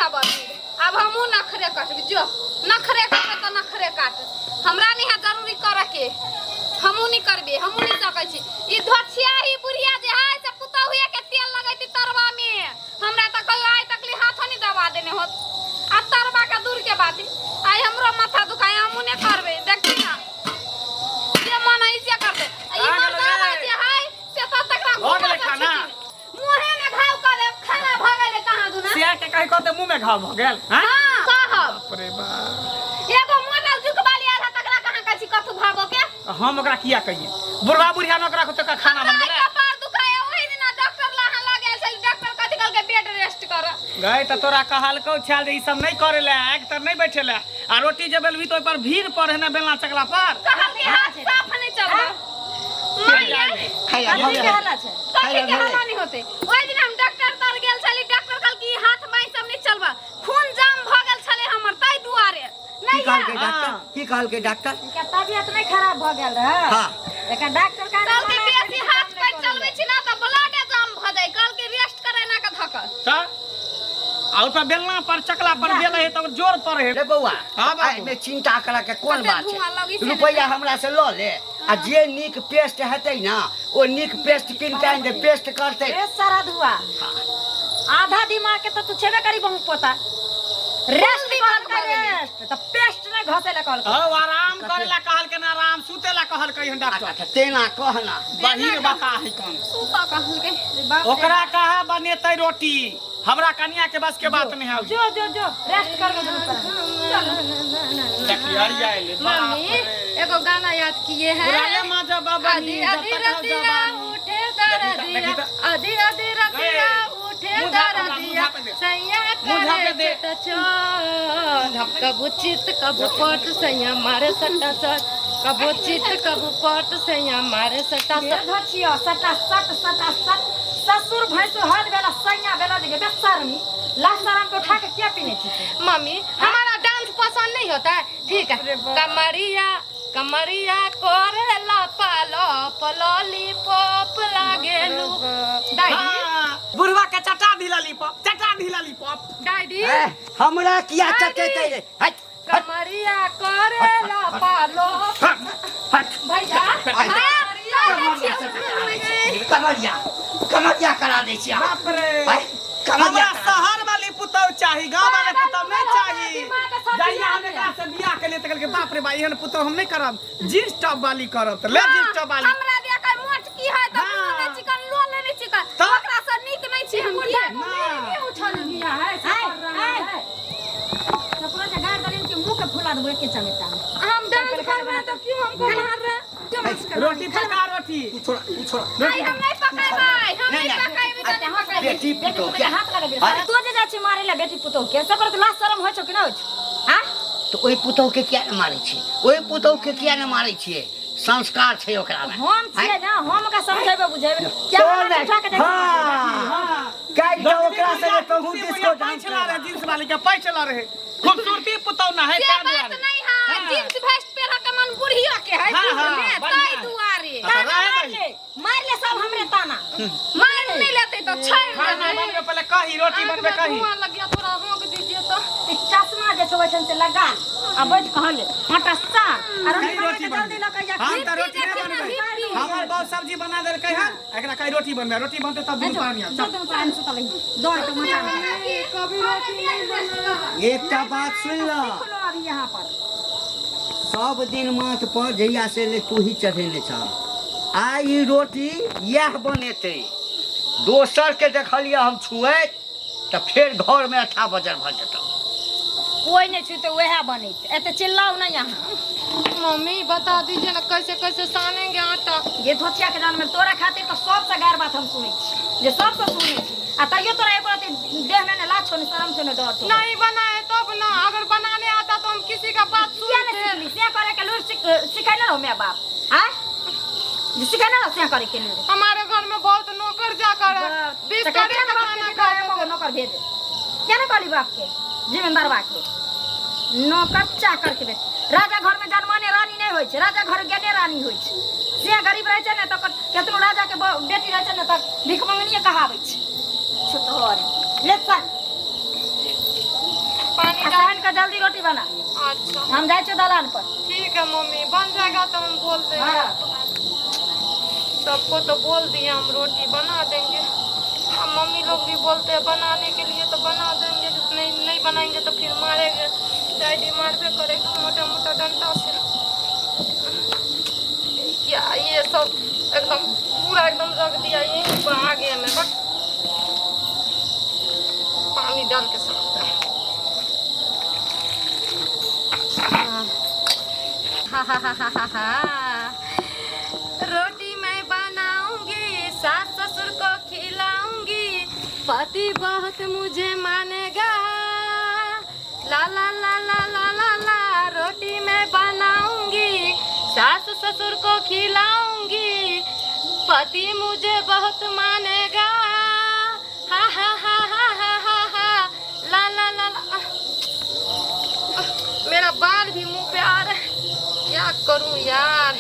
हवा अब हमू नखरे काटबी जो नखरे काटे तो नखरे काट हमरा नहीं है जरूरी करे के हमू नहीं करबे हमू नहीं सकै छी ई धोछिया ही बुढ़िया जे हाय से पुता हुए के तेल लगैती तरवा में हमरा त कहियो आइ तकली हाथ नहीं दबा देने होत आ तरवा का दूर के बात आई हमरो माथा दुखाय हमू नहीं करबे देखी ना जे मन ऐसे कर दे ई मर्दावा जे हाय से त तकरा घोड़ा खाना मुंहे में घाव करे खाना भगले कहां दुना सिया के कहि कहते मुंह में घाव भ गेल हां कहब बाप रे बा एगो मोटल जुकबाली आधा तकरा कहां कछि कथु भागो के हम ओकरा किया कहिए बुढ़वा बुढ़िया न ओकरा को खाना बनबे कपार दुखाए ओही दिन डॉक्टर लहा लगे छै डॉक्टर कथि कहल के बेड रेस्ट कर गए त तोरा कहलकौ छाल ई सब नहीं करे ले एक तर नहीं बैठे ले आ रोटी जे बेलबी तो पर भीड़ पड़े ना बेलना चकला पर कहल के हाथ साफ नहीं चलबा खाइला कथि कहला छै कथि कहला नहीं होते ओही दिन हम डॉक्टर तर गेल छली डॉक्टर कहल की हाथ बाई सब नहीं चलबा खून जाम भ गेल छले हमर ताई दुआरे की कहल के डॉक्टर की कहल के डॉक्टर के तबियत नहीं खराब भ गेल रहे हां एका डॉक्टर का कल के बेसी हाथ पैर चलबे छी ना त ब्लड जाम भ जाय कल के रेस्ट करे ना का धक त आउ त बेलना पर चकला पर बेले है त जोर पर है रे बौआ हां बाबू एमे चिंता करा के कोन कते बात धुआं लगी है से रुपया हमरा से ल ले आ जे नीक पेस्ट हेतै ना ओ नीक पेस्ट किन के दे पेस्ट करतै रे सारा धुआ आधा दिमाग के तो तू छेबे करी बहुत पता रेस्ट करता रेस्ट तो पेस्ट नहीं घसेला कहल औ आराम करेला कहल के ना आराम सुतेला कहल कहिन डॉक्टर अच्छा तेना कहना बहिर बता है कौन सूता कहल के ओकरा कहा बनेतै रोटी हमरा कन्या के बस के बात नहीं है जो जो जो रेस्ट कर के देखिए आइले बाप मम्मी रे एगो गाना याद किए हैं पुराने माजा बाबा आधी आधी रतिया उठे दरदिया आधी आधी रतिया उठे दरदिया सैया करे टचो कबू चित कबू पट सैया मारे सट्टा सट कबू चित कबू पट सैया मारे सट्टा सट धचियो सटा सट ससुर भैंसुर हद बेला सैया बेला जगे बेशर्मी लाशरम को उठा के क्या पीने थी मम्मी हमारा डांस पसंद नहीं होता है ठीक है कमरिया कमरिया कोरेला पालो पलोली पॉप लागेलू डैडी बुढ़वा के चटा ढीला लीपॉप डैडी हमरा किया चटेतै रे हट कमरिया कोरेला पालो हट भैया कमरिया करा दै छी बाप रे कमरिया हमरा शहर वाली पुतौ चाही गांव वाले पुतौ नहीं चाही जइया हमने का से बियाह के लिए तकल के बाप रे भाई एहन पुतौ हम नहीं करब जींस टॉप वाली करब त ले जींस टॉप वाली हमरा दिया का मोट की है त ने चिकन लो लेने चिकन ओकरा से नीक नहीं छी हम ये उछल दिया है सब कर रहा है तो पूरा जगह दरिन के मुंह के फुला दबे के चमेता हम डांस कर रहे तो क्यों हमको मार रहे रोटी पका रोटी छोड़ा नहीं हम नहीं पकाएबै हम नहीं पकाएबै बेटी पुतो क्या हाथ लगा दे तू जे जाछि मारे ला बेटी पुतो के सब पर लाश शरम होय छौ कि न होय छौ हां तो ओई पुतो के किया न मारै छी ओई पुतो के किया न मारै छी संस्कार छै ओकरा में हम छियै ना हम का समझेबे बुझेबे क्या उठा के देख हां काई तो ओकरा से कहू किसको डांस चला रहे जींस वाली के पाई चला रहे खूबसूरती पुतौ ना है ये बात नहीं हां जींस वेस्ट पे रख मन बुढ़िया के है में ताई दुआरे मार ले सब हमरे ताना मार नहीं लेते तो छाड़ खाना बनबे पहले कही रोटी बनबे कही धुआं लग गया थोड़ा होक दीजिए तो चश्मा जे छो वैसन से लगा आ बैठ कहले आटा सान और रोटी जल्दी लगा जा हम त रोटी नहीं बनबे हमर बहुत सब्जी बना देल कहि हन एकरा कहि रोटी बनबे रोटी बनते तब दूध पानी आ सब तो पानी सुता लगी दौड़ के मचा कभी रोटी नहीं बना एकटा बात सुन ल खोलो अभी यहां पर सब दिन माथ पर जइया से ले तू ही चढ़ेने छ आई रोटी यह बनेते दोसर के देखलिए हम छुए तो फिर घर में 8 बजे भ जेतौ कोई नहीं छूते वह बनेत एते चिल्लाओ ना यहां मम्मी बता दीजिए ना कैसे कैसे सानेंगे आटा ये धोतिया के जान में तोरा खातिर तो सब से गार बात हम सुनै छी जे सब से सुनै छी आ तइयो तोरा एको रात देह में न लाज छोने शर्म छोने डर तो नहीं बनाए तब ना अगर बनाने आता तो हम किसी का बात सुन ले से करे के लूर सिखाइले रहो मैं बाप हां जे सिखाइले रहो से करे के लिए हमारे घर में बहुत नौकर जाकर 20 का खाना खाए नौकर भेज क्या ना कहली बाप के जिम्मेदार बा के नौकर चाकर के राजा घर में जन्माने रानी नहीं होय छै राजा घर गेने रानी होय छै से गरीब रहे छै ने तो केतनो राजा के बेटी रहे छै ने तो भिख मंगनिए कहाबै छै छोटोर ले चल साइन का जल्दी रोटी बना। अच्छा हम जाए छो दलान पर। ठीक है मम्मी, बन जाएगा तो हम बोल देंगे। हाँ। सबको तो बोल दिए हम रोटी बना देंगे। अब मम्मी लोग भी बोलते हैं बनाने के लिए तो बना देंगे, नहीं बनाएंगे तो फिर मारेंगे। डैडी मारबे करेगा मोटा मोटा डंडा से। क्या ये सब एकदम पूरा एकदम रख दिया यहीं पर आगे में, बस पानी डाल के साफ रोटी मैं बनाऊंगी, सास ससुर को खिलाऊंगी, पति बहुत मुझे मानेगा। ला ला ला ला ला ला ला, रोटी मैं बनाऊंगी, सास ससुर को खिलाऊंगी, पति मुझे बहुत मानेगा। हा हा हा हा हा हा हा, ला ला ला ला। मेरा बाल भी मुंह पे आ रहा है, क्या करूं यार।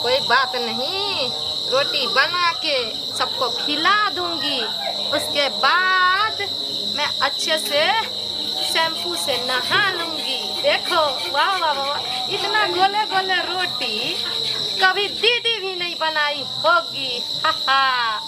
कोई बात नहीं, रोटी बना के सबको खिला दूंगी, उसके बाद मैं अच्छे से शैम्पू से नहा लूंगी। देखो वाह वाह वाह, इतना गोले गोले रोटी कभी दीदी भी नहीं बनाई होगी। हा हा,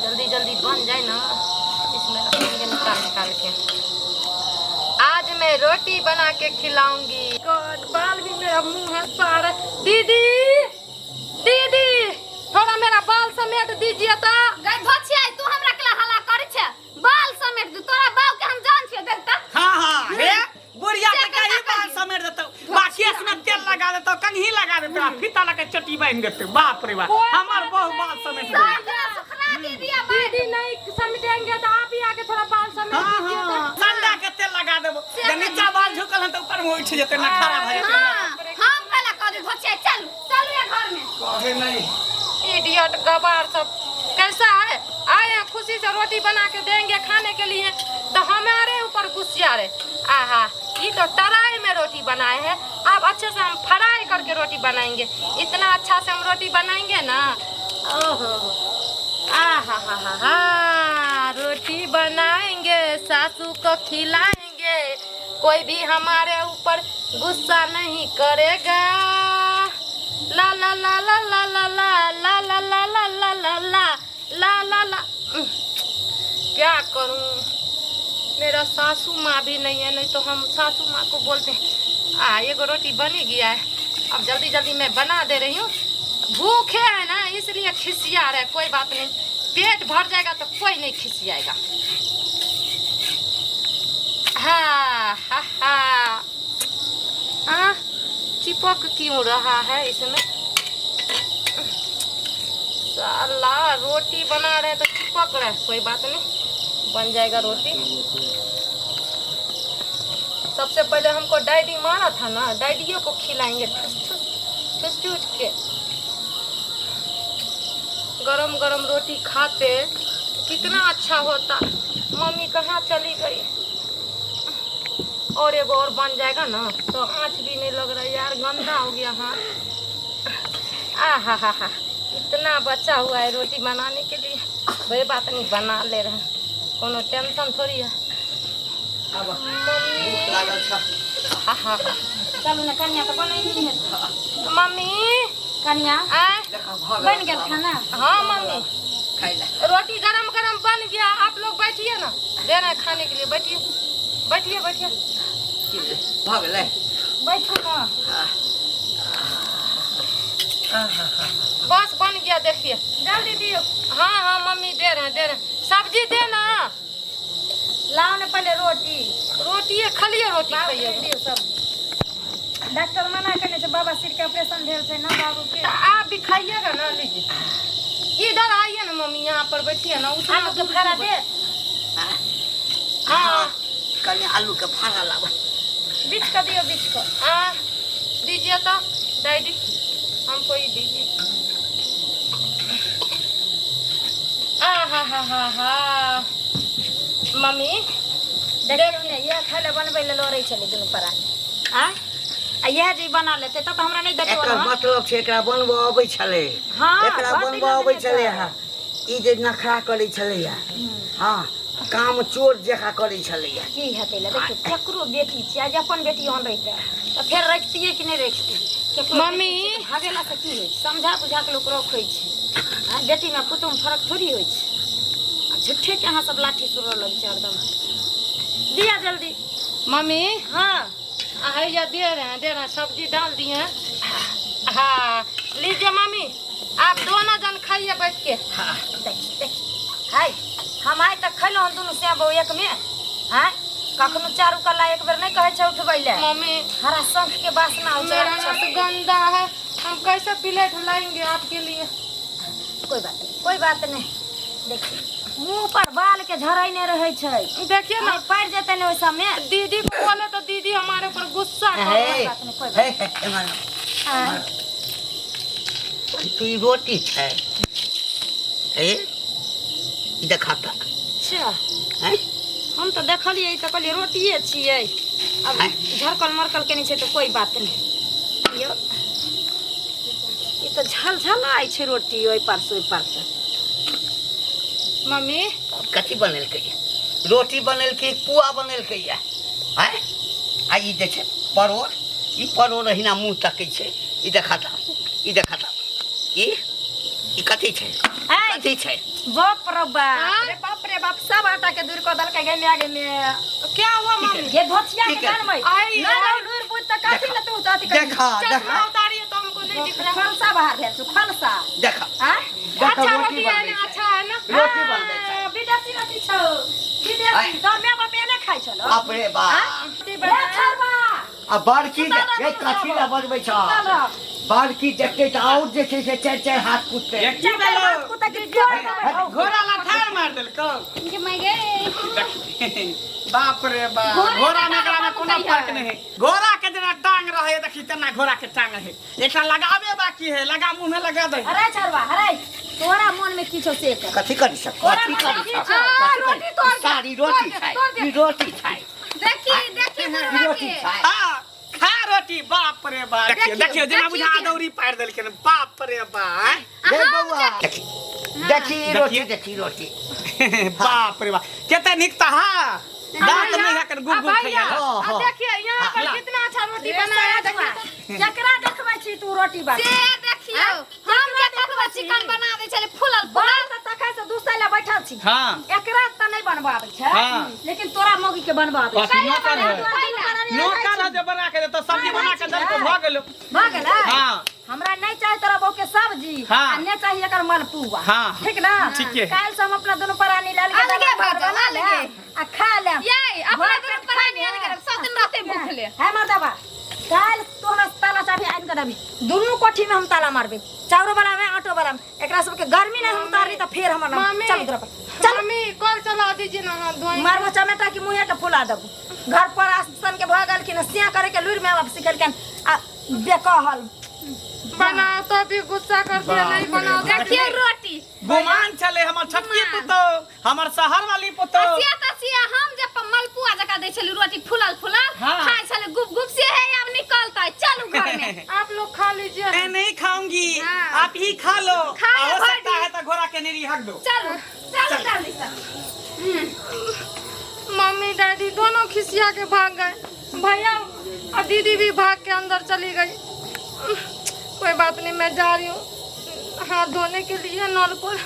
जल्दी जल्दी बन जाए ना, इसमें रखेंगे निकाल के। आज मैं रोटी बना के खिलाऊंगी। गॉड, बाल भी मेरा मुंह है सारा। दीदी दीदी, थोड़ा मेरा बाल समेट दीजिए तो। गई धोछिया, तू हमरा के हल्ला करे छे, बाल समेट दू। तोरा बाल के हम जान छिए, देखता। हाँ हे बुढ़िया के कहीं बाल समेट देतो, बाकी इसमें तेल लगा देतो, कंघी लगा देतो, फीता लगा चट्टी बांध देतो। बाप रे बाप, हमार बहुत बाल समेट दे। दीदी नहीं समेटेंगे तो आप ही आके थोड़ा बाल समेट दीजिए तो। संडा के तेल लगा देबो, जब नीचा बाल झुकल है तो ऊपर में उठ जते ना, खराब है। हम पहले कह दे धोछिया, चल चल ये घर में। कहे नहीं, इडियट गवार सब कैसा है। आए हैं खुशी से रोटी बना के देंगे खाने के लिए, तो हमारे ऊपर गुस्सा रहे। आहा, ये तो तराई में रोटी बनाए हैं, अब अच्छे से हम फ्राई करके रोटी बनाएंगे। इतना अच्छा से हम रोटी बनाएंगे ना। ओहो, आहा हा हा हा, रोटी बनाएंगे, सासू को खिलाएंगे, कोई भी हमारे ऊपर गुस्सा नहीं करेगा। ला ला ला ला ला ला ला ला ला ला ला ला ला ला ला ला ला। क्या करूं, मेरा सासू माँ भी नहीं है, नहीं तो हम सासू माँ को बोलते हैं। ये रोटी बनी गया है, अब जल्दी जल्दी मैं बना दे रही हूँ। भूखे है ना, इसलिए खिसिया रहे। कोई बात नहीं, पेट भर जाएगा तो कोई नहीं खिसियाएगा। हाँ हा हा हा, चिपक क्यों रहा है इसमें। साला रोटी बना रहे तो चिपक रहा है। कोई बात नहीं, बन जाएगा रोटी। सबसे पहले हमको डैडी मारा था ना, डैडियों को खिलाएंगे ठुस ठुस के। गरम गरम रोटी खाते कितना अच्छा होता। मम्मी कहाँ चली गई। और एक और बन जाएगा ना तो आँच भी नहीं लग रहा यार, गंदा हो गया हाथ। आहा हा हा, इतना बचा हुआ है रोटी बनाने के लिए। कोई बात नहीं, बना ले रहे हैं, कोनो टेंशन थोड़ी है। मम्मी हा हा, चलू ना कन्या, तो बने ही है। मम्मी कन्या बन गया खाना। हाँ मम्मी, रोटी गरम गरम बन गया। आप लोग बैठिए ना, दे रहे हैं खाने के लिए। बैठिए बैठिए बैठिए, बैठो ना। बस बन गया, देखिए जल्दी दियो। हाँ हाँ मम्मी, दे रहे हैं। सब्जी देना। लाओ ने पहले रोटी। रोटी खालिए, रोटी खाइए। दियो सब। डॉक्टर मना करने से बाबा सिर के ऑपरेशन भेल से ना बाबू के। तो आप भी खाइएगा ना, लीजिए। इधर आइए ना मम्मी, यहाँ पर बैठिए ना। उतना आलू के फाड़ा दे। हाँ, कने आलू के फाड़ा लावा। बीच का दियो, बीच का। दीजिए तो डैडी, हमको ही दीजिए। हा हा हा हा, मम्मी देखिए ये खाले बनबे ले लोरे चले दुनु पर आ यह जे बना लेते तब हमरा नहीं देते। एकर मतलब छै एकरा बनबो आबै छले। हाँ, एकरा बनबो आबै छले। हां, ई जे नखरा करै छले या। हां, काम चोर जका करै छलैया। की हेतै ले देखिए केकरो बेटी छै आज अपन बेटी हन रहिते तऽ फेर रखतियै कि नहि रखतियै केकरो मम्मी। बेटी छै, भागेला से की होइ छै समझा बुझा के लोक रखै छै आ बेटी में पुतों में फर्क थोड़ी होइ छै आ झूठे के अहाँ सब लाठी सुरल लग छै एकदम दिया जल्दी। मम्मी हाँ आइया दे रहे हैं सब्जी डाल दिए हैं। हाँ लीजिए मम्मी आप दोनों जन खाइए बैठ के। देखी देखी हाय हम आइ तक खैलहुँ दुनू से बहू एक में हाय कखनो चारू कल्ला एक बेर नहीं कहै छै उठबै ले। मम्मी हरा शंख के वासना हो मेरा हाथ गंदा है, हम कैसे प्लेट लाएंगे आपके लिए? कोई बात नहीं देखिए मुंह पर बाल के झरैने रहे छै देखिए ना पड़ जेतै ने ओइ समय दीदी को बोले तो दीदी हमारे ऊपर गुस्सा कर हे रही बात नहीं, कोई बात हे मानो हाँ। तू रोटी छै ए ई देखा त अच्छा हैं हम तो देखलिए तो कहलिए रोटिए छियै अब हैं? झरकल मरकल के नहीं छै तो कोई बात नहीं यो ये तो झलझलाइ छै रोटी ओइ पर से ओइ पर से। मम्मी कथी बनेलकै रोटी बनेलकै पुआ बनेलकै है आ ई जे छै परोर ई परोर अहिना मुँह तकै छै ई देखा त ई कथी छै कथी छै बाप रे बाप सब आटा के दूर को दल के गे में आगे में क्या हुआ मम्मी? ये धोतिया के ठीक है। कान में आई, लड़ाउ लूर बुझ त काठी ल तू ताती कर देखा चश्मा उतारिए तो हमको नहीं दिख रहा। खलसा बाहर भेल छु खलसा देखा हां अच्छा रोटी है ना, अच्छा है ना? रोटी बनबै छै विदेशी रोटी छौ आय। विदेशी तो मैं बापे ने खाइ छलो बाप रे बाप रोटी बना आ बड़की जे कथी ला बनबै छ बड़की देखते त और जे छै से चार चार हाथ कुटते एक की देलो कुत्ता के जोर घोड़ा ला ठार मार देलको। के मैं गए बाप रे बाप घोड़ा में एकरा में कोनो फर्क नहीं है। घोड़ा के जेना टांग रहे देखी तेना घोड़ा के टांग है। एकरा लगावे बाकी है, लगा मुंह में लगा दे। अरे छरवा अरे तोरा मन में की छौ से कर कथी करी छ कथी करी छ रोटी तोड़ दे, सारी रोटी तोड़ दे, खाए तोड़ दे। ई रोटी खाए देखिए ई रोटी खाए हां खा रोटी बाप रे बाप। देखियो जेना बुझा दौरी पार देलके न बाप रे बाप। रे बौआ देखी देखी रोटी बाप रे बाप केते निक त हां दांत नहीं है कर गुब गुब भैया खाया। हाँ। देखिए यहाँ पर हाँ। कितना अच्छा रोटी बनाया देखिए। जकरा देखबै छी तू रोटी बना से देखियो हम के देखबो चिकन बना दे छले फुलल बाल फुलल त तकै से दूसरे ले बैठल छी हां एकरा त नहीं बनबाबै छै हाँ। लेकिन तोरा मौगी के बनबाबै बस नौकर है। नौकर है जे बना के देतो सब्जी बना के दल को भ गेलो। भ गेलै हां हमरा नहीं चाहे तोरा बहू के सब्जी हाँ। आ नहीं चाहिए एकर मलपुआ हाँ। ठीक ना ठीक है। काल से हम अपना दोनों परानी लाल के अलगे दवा भर बना ले अलगे। आ खा ले ये अपने दूर पर नहीं आने सब दिन रहते भूखले। है मर्दबा काल तो हमरा ताला चाबी आइन कर दबी दोनों कोठी में हम ताला मारबे चावरो वाला में आटो वाला में एकरा सब के गर्मी नहीं हम उतारी त फिर हमर मम्मी चल इधर पर चल मम्मी कल चला दीजिए ना हाथ धोएंगे। मारबो चमेटा की मुंहे के फुला दबू घर पर आसन के भगल की न सिया करे के लुर में आप सिखल के आ बेकहल बनाओ तो भी गुस्सा कर दिया नहीं बनाओ। देखिए रोटी गुमान चले हमर छटकी पुतो हमर शहर वाली पुतो असिया तसिया हम जब मलपुआ जका दे छली रोटी फुलल फुलल हाँ। खाए छले गुप गुप से है अब निकलता है चलो घर में आप लोग खा लीजिए। मैं नहीं खाऊंगी हाँ। आप ही खा लो। खा लो, हो भाई। सकता है तो घोड़ा के नेरी हक दो। चलो चलो जल्दी से। मम्मी डैडी दोनों खिसिया के भाग गए भैया और दीदी भी भाग के अंदर चली गई। कोई बात नहीं मैं जा रही हूँ हाथ धोने के लिए नल पर।